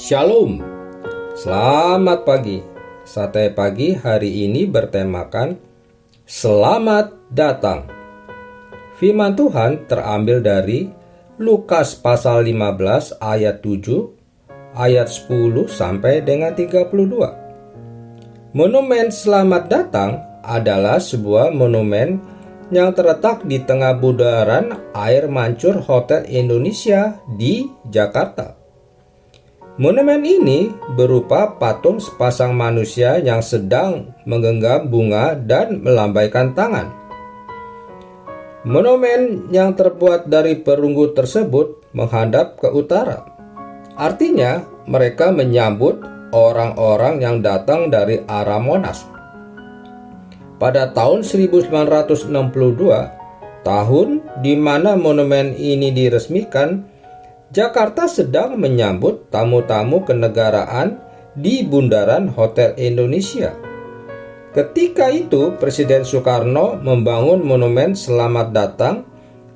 Shalom, selamat pagi. Sate pagi hari ini bertemakan Selamat Datang. Firman Tuhan terambil dari Lukas pasal 15 ayat 7, ayat 10 sampai dengan 32. Monumen Selamat Datang adalah sebuah monumen yang terletak di tengah bundaran air mancur Hotel Indonesia di Jakarta. Monumen ini berupa patung sepasang manusia yang sedang menggenggam bunga dan melambaikan tangan. Monumen yang terbuat dari perunggu tersebut menghadap ke utara. Artinya, mereka menyambut orang-orang yang datang dari arah Monas. Pada tahun 1962, tahun di mana monumen ini diresmikan, Jakarta sedang menyambut tamu-tamu kenegaraan di bundaran Hotel Indonesia. Ketika itu, Presiden Soekarno membangun monumen Selamat Datang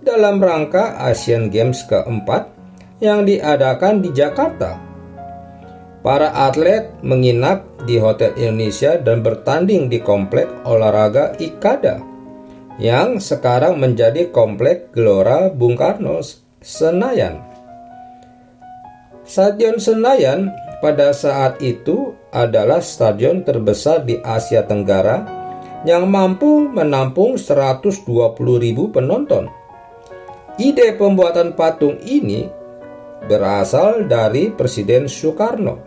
dalam rangka Asian Games keempat yang diadakan di Jakarta. Para atlet menginap di Hotel Indonesia dan bertanding di Komplek Olahraga Ikada yang sekarang menjadi Komplek Gelora Bung Karno, Senayan. Stadion Senayan pada saat itu adalah stadion terbesar di Asia Tenggara yang mampu menampung 120.000 penonton. Ide pembuatan patung ini berasal dari Presiden Soekarno,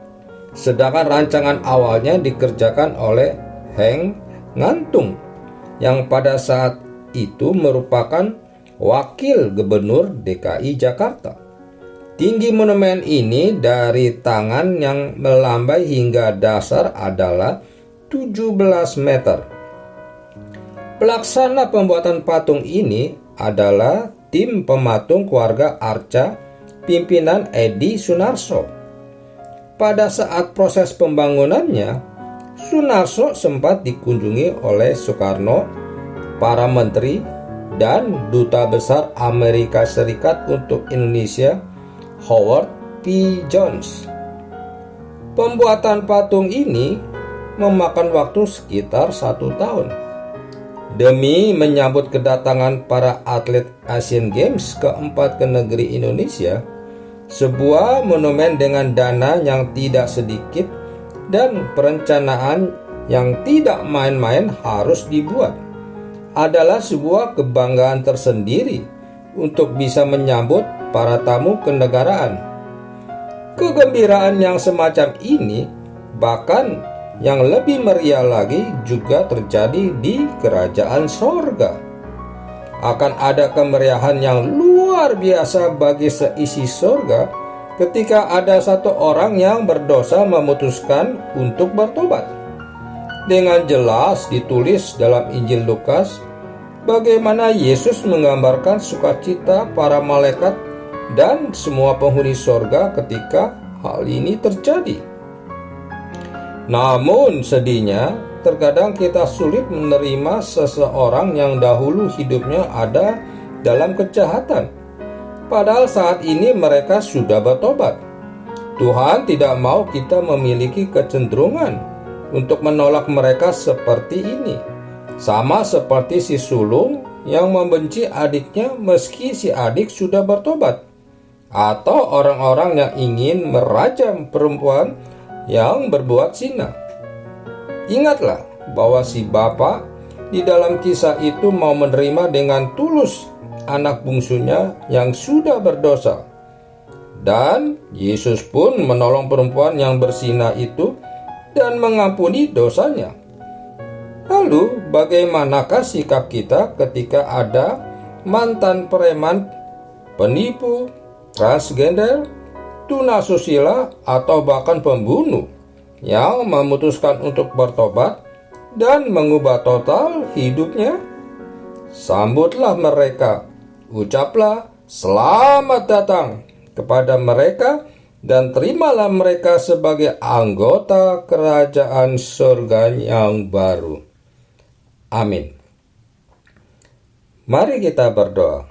sedangkan rancangan awalnya dikerjakan oleh Heng Ngantung yang pada saat itu merupakan Wakil Gubernur DKI Jakarta. Tinggi monumen ini dari tangan yang melambai hingga dasar adalah 17 meter. Pelaksana pembuatan patung ini adalah tim pematung keluarga Arca, pimpinan Edi Sunarso. Pada saat proses pembangunannya, Sunarso sempat dikunjungi oleh Soekarno, para menteri, dan Duta Besar Amerika Serikat untuk Indonesia, Howard P. Jones. Pembuatan patung ini memakan waktu sekitar 1 tahun. Demi menyambut kedatangan para atlet Asian Games keempat ke negeri Indonesia, sebuah monumen dengan dana yang tidak sedikit dan perencanaan yang tidak main-main harus dibuat. Adalah sebuah kebanggaan tersendiri untuk bisa menyambut para tamu kenegaraan. Kegembiraan yang semacam ini, bahkan yang lebih meriah lagi, juga terjadi di kerajaan sorga. Akan ada kemeriahan yang luar biasa bagi seisi sorga ketika ada satu orang yang berdosa memutuskan untuk bertobat. Dengan jelas ditulis dalam Injil Lukas bagaimana Yesus menggambarkan sukacita para malaikat dan semua penghuni sorga ketika hal ini terjadi. Namun sedihnya, terkadang kita sulit menerima seseorang yang dahulu hidupnya ada dalam kejahatan, padahal saat ini mereka sudah bertobat. Tuhan tidak mau kita memiliki kecenderungan untuk menolak mereka seperti ini. Sama seperti si sulung yang membenci adiknya meski si adik sudah bertobat, atau orang-orang yang ingin merajam perempuan yang berbuat zina. Ingatlah bahwa si bapak di dalam kisah itu mau menerima dengan tulus anak bungsunya yang sudah berdosa. Dan Yesus pun menolong perempuan yang berzina itu dan mengampuni dosanya. Lalu, bagaimanakah sikap kita ketika ada mantan preman, penipu, transgender, tunasusila, atau bahkan pembunuh yang memutuskan untuk bertobat dan mengubah total hidupnya? Sambutlah mereka, ucaplah selamat datang kepada mereka dan terimalah mereka sebagai anggota kerajaan surga yang baru. Amin. Mari kita berdoa.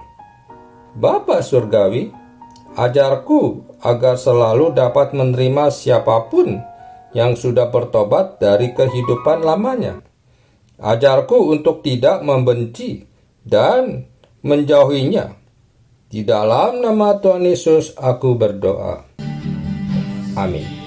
Bapa Surgawi, Ajarku agar selalu dapat menerima siapapun yang sudah bertobat dari kehidupan lamanya. Ajarku untuk tidak membenci dan menjauhinya. Di dalam nama Tuhan Yesus aku berdoa. Amin.